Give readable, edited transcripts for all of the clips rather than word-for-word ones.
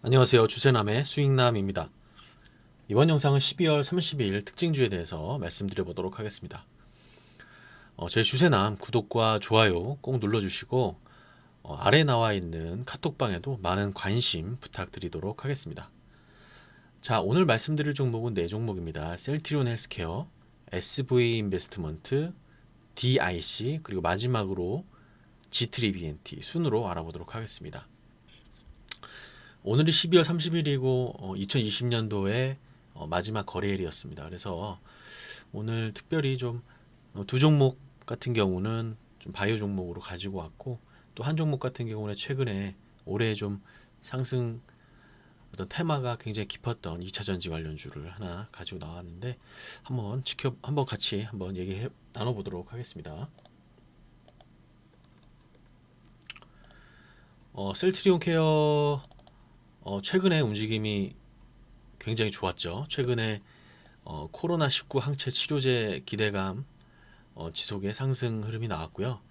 안녕하세요. 주세남의 수익남입니다. 이번 영상은 12월 30일 특징주에 대해서 말씀드려 보도록 하겠습니다. 저희 주세남 구독과 좋아요 꼭 눌러주시고 아래 나와 있는 카톡방에도 많은 관심 부탁드리도록 하겠습니다. 자, 오늘 말씀드릴 종목은 네 종목입니다. 셀트리온 헬스케어, SV 인베스트먼트, DIC 그리고 마지막으로 G3BNT 순으로 알아보도록 하겠습니다. 오늘이 12월 30일이고 2020년도의 마지막 거래일이었습니다. 그래서 오늘 특별히 좀 두 종목 같은 경우는 좀 바이오 종목으로 가지고 왔고 또 한 종목 같은 경우는 최근에 올해 좀 상승 어떤 테마가 굉장히 깊었던 2차 전지 관련주를 하나 가지고 나왔는데 한번 같이 한번 얘기 나눠보도록 하겠습니다. 셀트리온 케어 최근에 움직임이 굉장히 좋았죠. 최근에 코로나19 항체 치료제 기대감 지속의 상승 흐름이 나왔고요.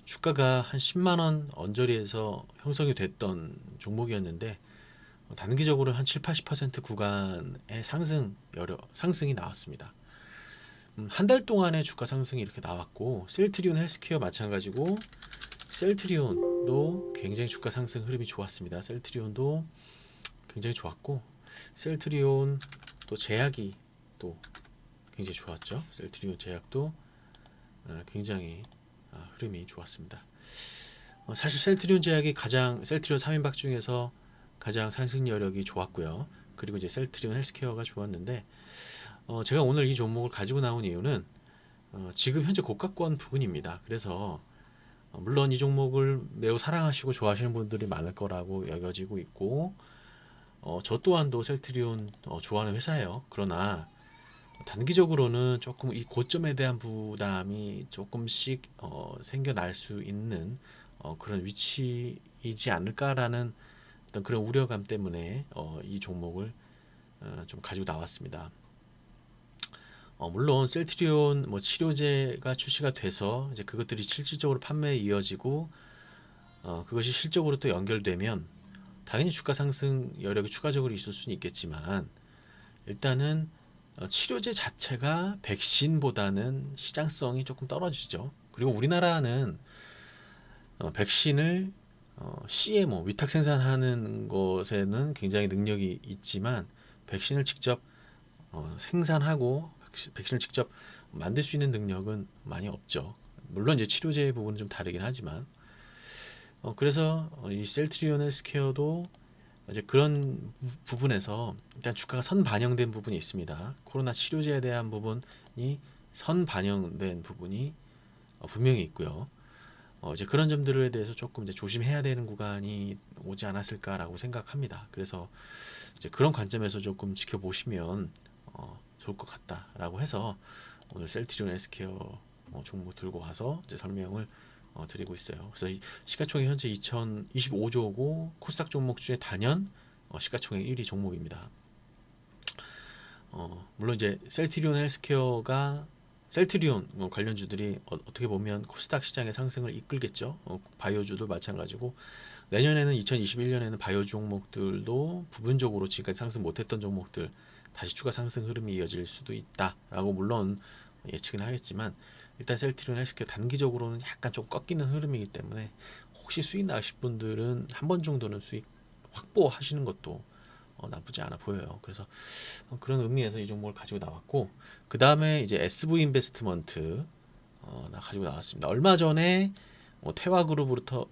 주가가 한 10만 원 언저리에서 형성이 됐던 종목이었는데 단기적으로 한 7, 80% 구간의 상승이 나왔습니다. 한 달 동안의 주가 상승이 이렇게 나왔고 셀트리온 헬스케어 마찬가지고 셀트리온도 굉장히 주가 상승 흐름이 좋았습니다. 셀트리온도 굉장히 좋았고 셀트리온 또 제약이 또 굉장히 좋았죠. 셀트리온 제약도 굉장히 흐름이 좋았습니다. 사실 셀트리온 제약이 가장 셀트리온 3인박 중에서 가장 상승 여력이 좋았고요. 그리고 이제 셀트리온 헬스케어가 좋았는데 제가 오늘 이 종목을 가지고 나온 이유는 지금 현재 고가권 부근입니다. 그래서 물론 이 종목을 매우 사랑하시고 좋아하시는 분들이 많을 거라고 여겨지고 있고 저 또한도 셀트리온 좋아하는 회사예요. 그러나 단기적으로는 조금 이 고점에 대한 부담이 조금씩 생겨날 수 있는 그런 위치이지 않을까라는 어떤 그런 우려감 때문에 이 종목을 좀 가지고 나왔습니다. 물론 셀트리온 치료제가 출시가 돼서 이제 그것들이 실질적으로 판매에 이어지고 그것이 실적으로 또 연결되면 당연히 주가 상승 여력이 추가적으로 있을 수는 있겠지만 일단은 치료제 자체가 백신보다는 시장성이 조금 떨어지죠. 그리고 우리나라는 백신을 CMO 위탁 생산하는 것에는 굉장히 능력이 있지만 백신을 직접 생산하고 백신을 직접 만들 수 있는 능력은 많이 없죠. 물론 이제 치료제 부분은 좀 다르긴 하지만 그래서 이 셀트리온 헬스케어도 이제 그런 부분에서 일단 주가가 선반영된 부분이 있습니다. 코로나 치료제에 대한 부분이 선반영된 부분이 분명히 있고요. 이제 그런 점들에 대해서 조금 이제 조심해야 되는 구간이 오지 않았을까라고 생각합니다. 그래서 이제 그런 관점에서 조금 지켜보시면 좋을 것 같다라고 해서 오늘 셀트리온 헬스케어 종목 들고 와서 이제 설명을 드리고 있어요. 그래서 이 시가총액 현재 2025조고 코스닥 종목 중에 단연 시가총액 1위 종목입니다. 물론 이제 셀트리온 헬스케어가 셀트리온 관련주들이 어떻게 보면 코스닥 시장의 상승을 이끌겠죠. 바이오주도 마찬가지고 내년에는 2021년에는 바이오 종목들도 부분적으로 지금까지 상승 못했던 종목들 다시 추가 상승 흐름이 이어질 수도 있다라고 물론 예측은 하겠지만 일단 셀트리온 헬스케어 단기적으로는 약간 좀 꺾이는 흐름이기 때문에 혹시 수익 나실 분들은 한 번 정도는 수익 확보하시는 것도 나쁘지 않아 보여요. 그래서 그런 의미에서 이 종목을 가지고 나왔고 그 다음에 이제 SV 인베스트먼트 가지고 나왔습니다. 얼마 전에 태화그룹으로부터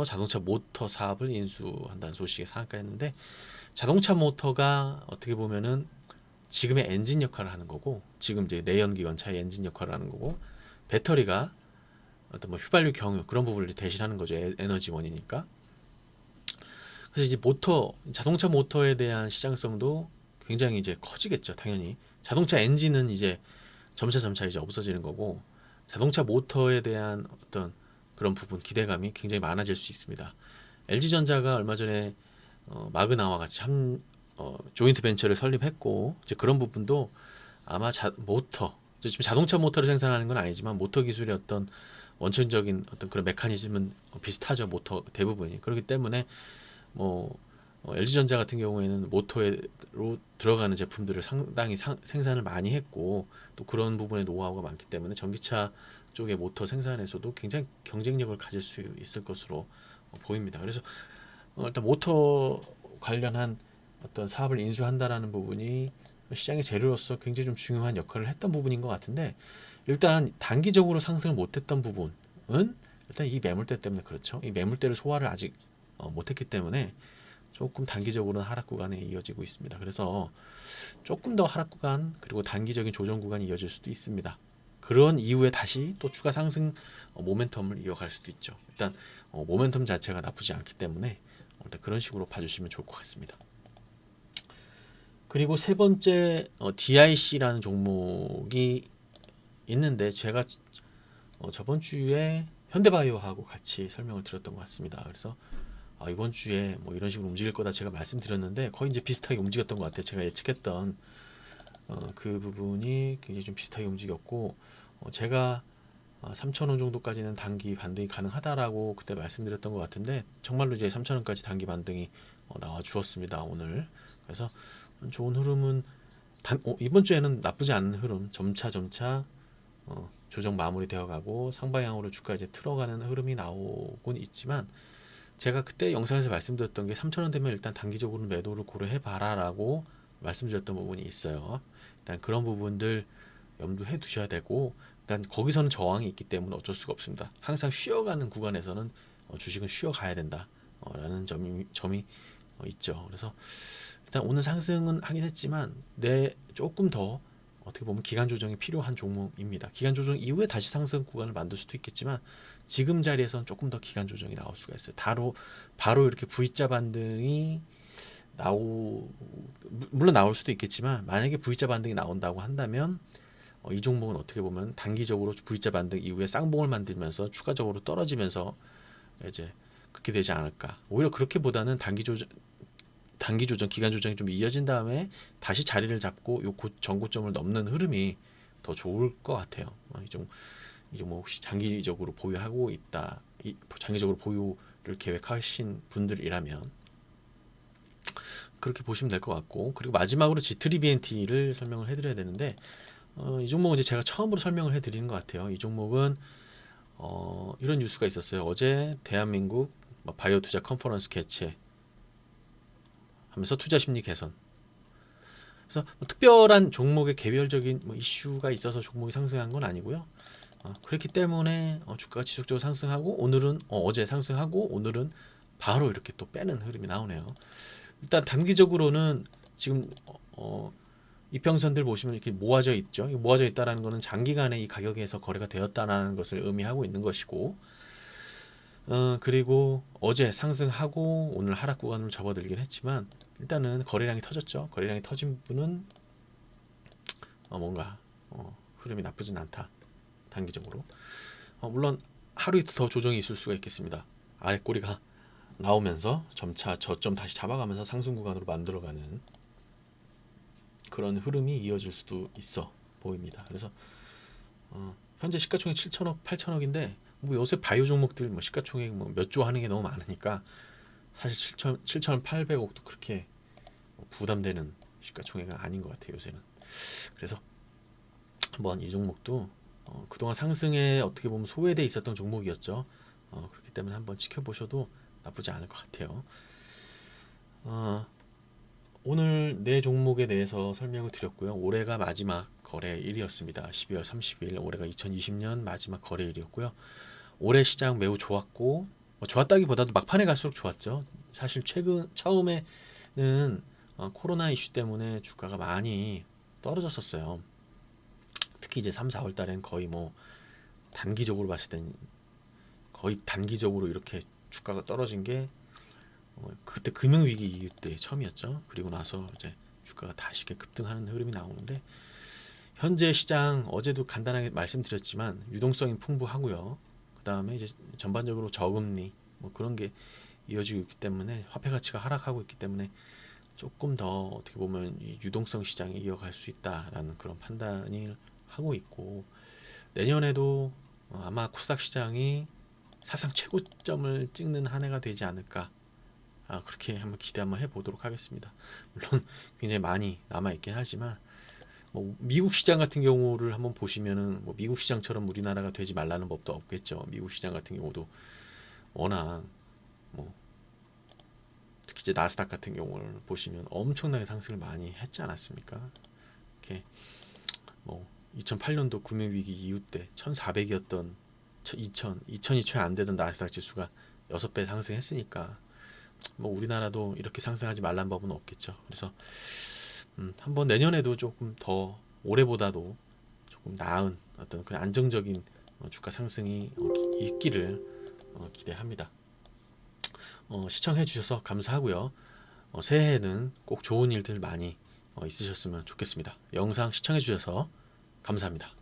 자동차 모터 사업을 인수한다는 소식에 상한가했는데 자동차 모터가 어떻게 보면은 지금의 엔진 역할을 하는 거고 지금 이제 내연기관차의 엔진 역할을 하는 거고 배터리가 어떤 휘발유 경유 그런 부분을 대신하는 거죠. 에너지원이니까. 그래서 이제 자동차 모터에 대한 시장성도 굉장히 이제 커지겠죠. 당연히 자동차 엔진은 이제 점차 이제 없어지는 거고 자동차 모터에 대한 어떤 그런 부분 기대감이 굉장히 많아질 수 있습니다. LG전자가 얼마 전에 마그나와 같이 조인트 벤처를 설립했고 이제 그런 부분도 아마 지금 자동차 모터를 생산하는 건 아니지만 모터 기술의 어떤 원천적인 어떤 그런 메커니즘은 비슷하죠. 모터 대부분이 그렇기 때문에 뭐 LG전자 같은 경우에는 모터로 들어가는 제품들을 상당히 생산을 많이 했고 또 그런 부분에 노하우가 많기 때문에 전기차 쪽의 모터 생산에서도 굉장히 경쟁력을 가질 수 있을 것으로 보입니다. 그래서 일단 모터 관련한 어떤 사업을 인수한다라는 부분이 시장의 재료로서 굉장히 좀 중요한 역할을 했던 부분인 것 같은데 일단 단기적으로 상승을 못했던 부분은 일단 이 매물대 때문에 그렇죠. 이 매물대를 소화를 아직 못했기 때문에 조금 단기적으로는 하락 구간에 이어지고 있습니다. 그래서 조금 더 하락 구간 그리고 단기적인 조정 구간이 이어질 수도 있습니다. 그런 이후에 다시 또 추가 상승 모멘텀을 이어갈 수도 있죠. 일단 모멘텀 자체가 나쁘지 않기 때문에 일단 그런 식으로 봐주시면 좋을 것 같습니다. 그리고 세 번째 DIC라는 종목이 있는데 제가 저번 주에 현대바이오하고 같이 설명을 드렸던 것 같습니다. 그래서 이번 주에 뭐 이런 식으로 움직일 거다 제가 말씀드렸는데 거의 이제 비슷하게 움직였던 것 같아요. 제가 예측했던 그 부분이 굉장히 좀 비슷하게 움직였고 제가 3,000원 정도까지는 단기 반등이 가능하다라고 그때 말씀드렸던 것 같은데 정말로 이제 3,000원까지 단기 반등이 나와 주었습니다. 오늘. 그래서 좋은 흐름은 이번 주에는 나쁘지 않은 흐름 점차 조정 마무리되어 가고 상방향으로 주가 이제 틀어가는 흐름이 나오곤 있지만 제가 그때 영상에서 말씀드렸던 게 3,000원 되면 일단 단기적으로 매도를 고려해 봐라라고 말씀드렸던 부분이 있어요. 일단 그런 부분들 염두해 두셔야 되고 일단 거기서는 저항이 있기 때문에 어쩔 수가 없습니다. 항상 쉬어가는 구간에서는 주식은 쉬어가야 된다 라는 점이 있죠. 그래서 일단 오늘 상승은 하긴 했지만 조금 더 어떻게 보면 기간 조정이 필요한 종목입니다. 기간 조정 이후에 다시 상승 구간을 만들 수도 있겠지만 지금 자리에서는 조금 더 기간 조정이 나올 수가 있어요. 바로 이렇게 V자 반등이 물론 나올 수도 있겠지만 만약에 V자 반등이 나온다고 한다면 이 종목은 어떻게 보면 단기적으로 V자 반등 이후에 쌍봉을 만들면서 추가적으로 떨어지면서 이제 그렇게 되지 않을까. 오히려 그렇게보다는 단기 조정, 기간 조정이 좀 이어진 다음에 다시 자리를 잡고 요 전고점을 넘는 흐름이 더 좋을 것 같아요. 이 종목 혹시 장기적으로 보유하고 있다, 장기적으로 보유를 계획하신 분들이라면 그렇게 보시면 될 것 같고 그리고 마지막으로 G3BNT를 설명을 해드려야 되는데 이 종목은 이제 제가 처음으로 설명을 해드리는 것 같아요. 이 종목은 이런 뉴스가 있었어요. 어제 대한민국 바이오 투자 컨퍼런스 개최 하면서 투자 심리 개선. 그래서 특별한 종목의 개별적인 이슈가 있어서 종목이 상승한 건 아니고요. 그렇기 때문에 주가가 지속적으로 상승하고 오늘은 어제 상승하고 오늘은 바로 이렇게 또 빼는 흐름이 나오네요. 일단 단기적으로는 지금 이평선들 보시면 이렇게 모아져 있죠. 모아져 있다라는 것은 장기간에 이 가격에서 거래가 되었다라는 것을 의미하고 있는 것이고 그리고 어제 상승하고 오늘 하락 구간으로 접어들긴 했지만 일단은 거래량이 터졌죠. 거래량이 터진 부분은 뭔가 흐름이 나쁘진 않다. 단기적으로. 물론 하루 이틀 더 조정이 있을 수가 있겠습니다. 아래 꼬리가 나오면서 점차 저점 다시 잡아가면서 상승 구간으로 만들어가는 그런 흐름이 이어질 수도 있어 보입니다. 그래서 현재 시가총액 7천억, 8천억인데 뭐 요새 바이오 종목들 시가총액 몇 조 하는 게 너무 많으니까 사실 7,800억도 그렇게 부담되는 시가총액은 아닌 것 같아요 요새는. 그래서 한번 이 종목도 그동안 상승에 어떻게 보면 소외돼 있었던 종목이었죠. 그렇기 때문에 한번 지켜보셔도 나쁘지 않을 것 같아요. 오늘 네 종목에 대해서 설명을 드렸고요. 올해가 마지막 거래일이었습니다. 12월 30일 올해가 2020년 마지막 거래일이었고요. 올해 시장 매우 좋았고 좋았다기보다도 막판에 갈수록 좋았죠. 사실 처음에는 코로나 이슈 때문에 주가가 많이 떨어졌었어요. 특히 이제 3, 4월 달엔 거의 단기적으로 봤을 땐 거의 단기적으로 이렇게 주가가 떨어진 게 그때 금융위기 이후 때 처음이었죠. 그리고 나서 이제 주가가 다시 급등하는 흐름이 나오는데 현재 시장 어제도 간단하게 말씀드렸지만 유동성이 풍부하고요. 그 다음에 이제 전반적으로 저금리 그런 게 이어지고 있기 때문에 화폐 가치가 하락하고 있기 때문에 조금 더 어떻게 보면 이 유동성 시장이 이어갈 수 있다라는 그런 판단을 하고 있고 내년에도 아마 코스닥 시장이 사상 최고점을 찍는 한 해가 되지 않을까 그렇게 한번 기대 한번 해보도록 하겠습니다. 물론 굉장히 많이 남아 있긴 하지만 뭐 미국 시장 같은 경우를 한번 보시면은 뭐 미국 시장처럼 우리나라가 되지 말라는 법도 없겠죠. 미국 시장 같은 경우도 워낙 뭐 특히 이제 나스닥 같은 경우를 보시면 엄청나게 상승을 많이 했지 않았습니까? 이렇게 뭐 2008년도 금융위기 이후 때 1400이었던 2000이 채 안 되던 나스닥 지수가 6배 상승했으니까 뭐 우리나라도 이렇게 상승하지 말란 법은 없겠죠. 그래서 한번 내년에도 조금 더 올해보다도 조금 나은 어떤 그 안정적인 주가 상승이 있기를 기대합니다. 시청해 주셔서 감사하고요. 새해에는 꼭 좋은 일들 많이 있으셨으면 좋겠습니다. 영상 시청해 주셔서 감사합니다.